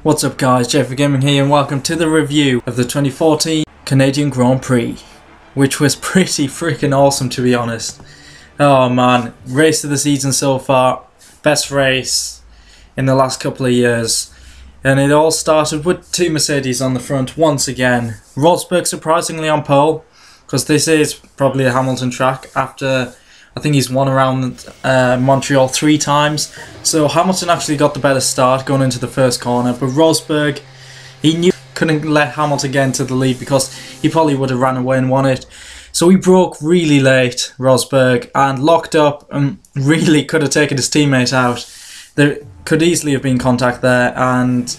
What's up guys, JayFerGaming here and welcome to the review of the 2014 Canadian Grand Prix, which was pretty freaking awesome to be honest. Oh man, race of the season so far, best race in the last couple of years. And it all started with two Mercedes on the front once again. Rosberg surprisingly on pole, because this is probably a Hamilton track after I think he's won around Montreal 3 times. So Hamilton actually got the better start going into the first corner, but Rosberg, he knew couldn't let Hamilton get into the lead because he probably would have ran away and won it. So he broke really late, Rosberg, and locked up and really could have taken his teammate out. There could easily have been contact there, and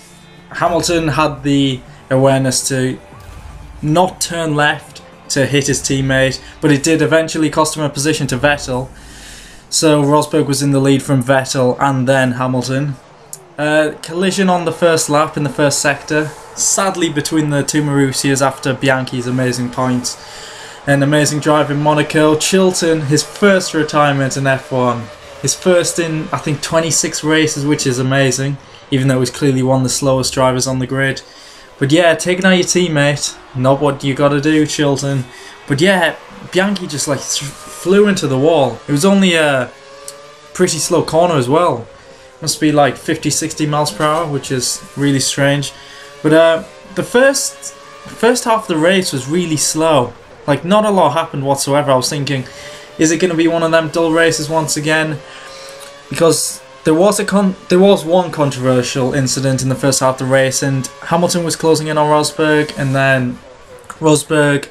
Hamilton had the awareness to not turn left to hit his teammate, but it did eventually cost him a position to Vettel. So Rosberg was in the lead from Vettel and then Hamilton. Collision on the first lap in the first sector, sadly between the two Marussias after Bianchi's amazing points. An amazing drive in Monaco. Chilton, his first retirement in F1. His first in, I think, 26 races, which is amazing, even though he's clearly one of the slowest drivers on the grid. But yeah, taking out your teammate, not what you gotta do, Chilton. But yeah, Bianchi just like flew into the wall. It was only a pretty slow corner as well. Must be like 50-60 miles per hour, which is really strange. But the first half of the race was really slow. Like not a lot happened whatsoever. I was thinking, is it gonna be one of them dull races once again? Because there was one controversial incident in the first half of the race, and Hamilton was closing in on Rosberg, and then Rosberg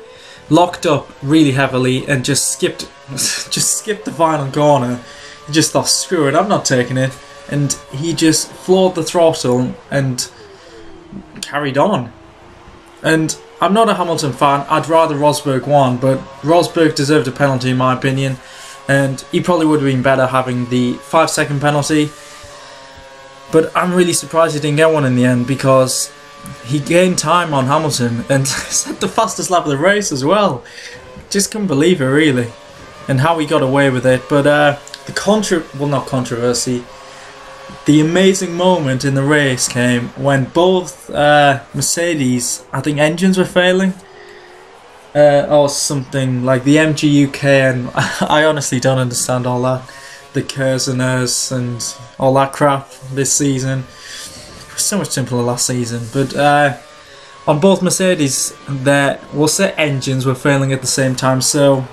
locked up really heavily and just skipped the final corner. He just thought, screw it, I'm not taking it, and he just floored the throttle and carried on. And I'm not a Hamilton fan. I'd rather Rosberg won, but Rosberg deserved a penalty in my opinion. And he probably would have been better having the 5-second penalty. But I'm really surprised he didn't get one in the end, because he gained time on Hamilton and set the fastest lap of the race as well. Just couldn't believe it really, and how he got away with it. But the amazing moment in the race came when both Mercedes, I think engines were failing. Or something like the MGUK, and I honestly don't understand all that, the Kerseners and all that crap this season. It was so much simpler last season. But on both Mercedes, we'll say engines were failing at the same time, so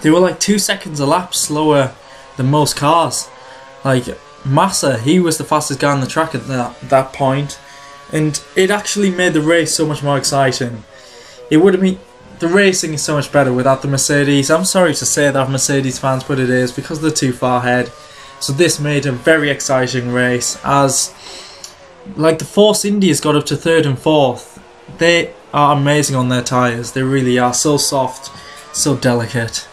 they were like 2 seconds a lap slower than most cars. Like Massa, he was the fastest guy on the track at that point, and it actually made the race so much more exciting. It would have been. The racing is so much better without the Mercedes. I'm sorry to say that, Mercedes fans, but it is, because they're too far ahead. So this made a very exciting race, as like the Force Indias got up to 3rd and 4th. They are amazing on their tyres. They really are, so soft, so delicate,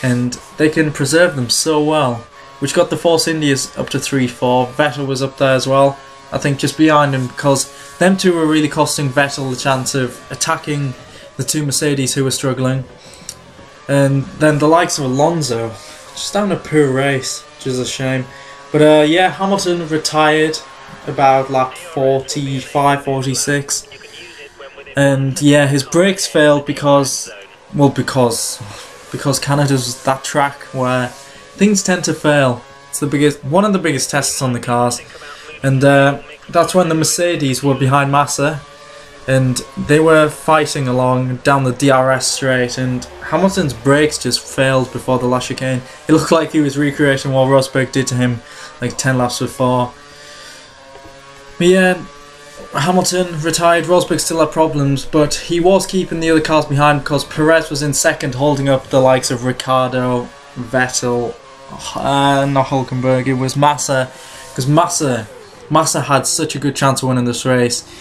and they can preserve them so well. Which got the Force Indias up to 3-4. Vettel was up there as well, I think just behind him, because them two were really costing Vettel the chance of attacking the two Mercedes who were struggling. And then the likes of Alonso just having a poor race, which is a shame. But yeah, Hamilton retired about lap 45, 46. And yeah, his brakes failed because Canada's that track where things tend to fail. It's one of the biggest tests on the cars. And that's when the Mercedes were behind Massa, and they were fighting along down the DRS straight, and Hamilton's brakes just failed before the last chicane. It looked like he was recreating what Rosberg did to him like 10 laps before. But yeah, Hamilton retired. Rosberg still had problems, but he was keeping the other cars behind because Perez was in second, holding up the likes of Ricciardo, Vettel, not Hülkenberg, it was Massa, because Massa had such a good chance of winning this race.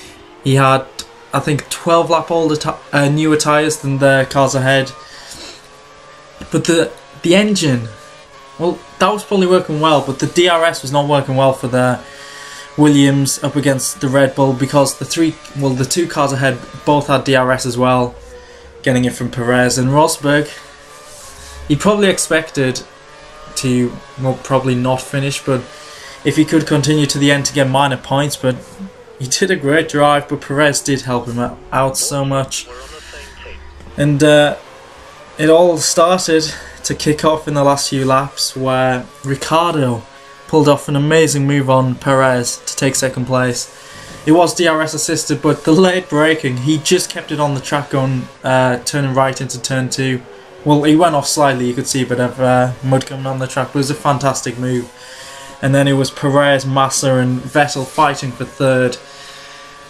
He had, I think, 12 lap older newer tyres than the cars ahead. But the engine, well, that was probably working well, but the DRS was not working well for the Williams up against the Red Bull, because the two cars ahead both had DRS as well, getting it from Perez. And Rosberg, he probably expected to, well, probably not finish, but if he could continue to the end to get minor points, but He did a great drive, but Perez did help him out so much. And it all started to kick off in the last few laps where Ricciardo pulled off an amazing move on Perez to take second place. It was DRS assisted, but the late braking, he just kept it on the track going, turning right into turn 2. Well, he went off slightly, you could see a bit of mud coming on the track, but it was a fantastic move. And then it was Perez, Massa and Vettel fighting for third.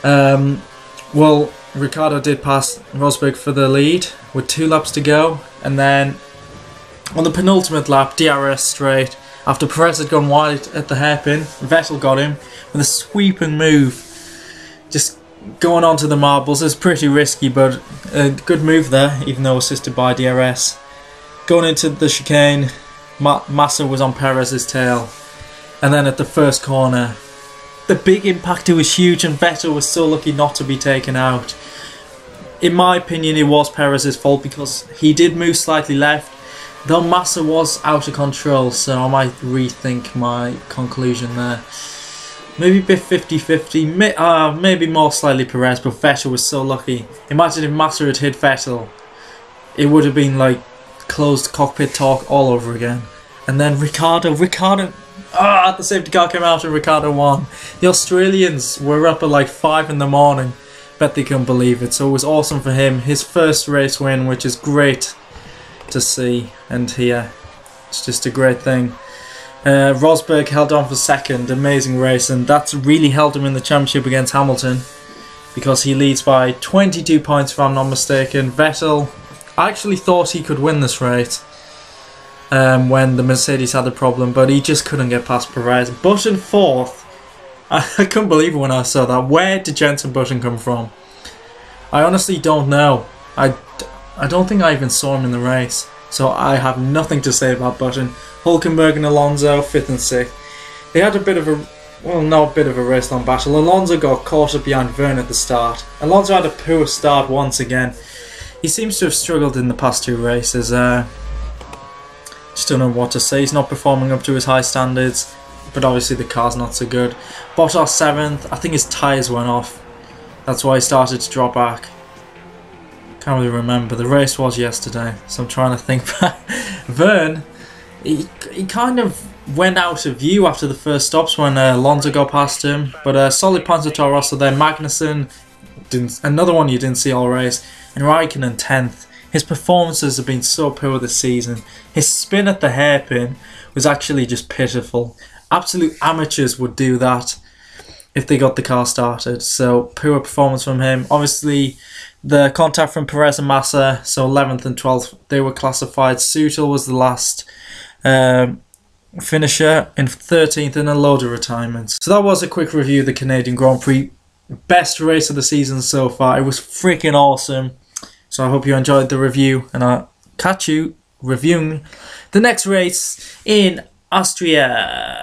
Well, Ricciardo did pass Rosberg for the lead with 2 laps to go, and then on the penultimate lap, DRS straight, after Perez had gone wide at the hairpin, Vettel got him with a sweeping move, just going onto the marbles. It's pretty risky, but a good move there, even though assisted by DRS. Going into the chicane, Massa was on Perez's tail, and then at the first corner, the big impact was huge, and Vettel was so lucky not to be taken out. In my opinion, it was Perez's fault because he did move slightly left, though Massa was out of control, so I might rethink my conclusion there. Maybe a bit 50-50, maybe more slightly Perez, but Vettel was so lucky. Imagine if Massa had hit Vettel, it would have been like closed cockpit talk all over again. And then Ricciardo, the safety car came out and Ricciardo won. The Australians were up at like 5 in the morning. Bet they couldn't believe it. So it was awesome for him. His first race win, which is great to see. And here, it's just a great thing. Rosberg held on for second. Amazing race. And that's really helped him in the championship against Hamilton, because he leads by 22 points if I'm not mistaken. Vettel, I actually thought he could win this race. When the Mercedes had the problem, but he just couldn't get past Perez. Button fourth. I couldn't believe it when I saw that. Where did Jenson Button come from? I honestly don't know. I don't think I even saw him in the race, so I have nothing to say about Button. Hulkenberg and Alonso 5th and 6th. They had a bit of a, well, not a bit of a race-long battle. Alonso got caught up behind Verne at the start. Alonso had a poor start once again. He seems to have struggled in the past 2 races. Just don't know what to say. He's not performing up to his high standards, but obviously the car's not so good. Bottas 7th. I think his tyres went off. That's why he started to drop back. Can't really remember. The race was yesterday, so I'm trying to think back. Verne, he kind of went out of view after the first stops when Alonso got past him. But solid points of Toro Rosso there. Magnussen, another one you didn't see all race. And Raikkonen 10th. His performances have been so poor this season. His spin at the hairpin was actually just pitiful. Absolute amateurs would do that if they got the car started. So poor performance from him. Obviously the contact from Perez and Massa, so 11th and 12th, they were classified. Sutil was the last finisher in 13th, and a load of retirements. So that was a quick review of the Canadian Grand Prix. Best race of the season so far. It was freaking awesome. So I hope you enjoyed the review, and I'll catch you reviewing the next race in Austria.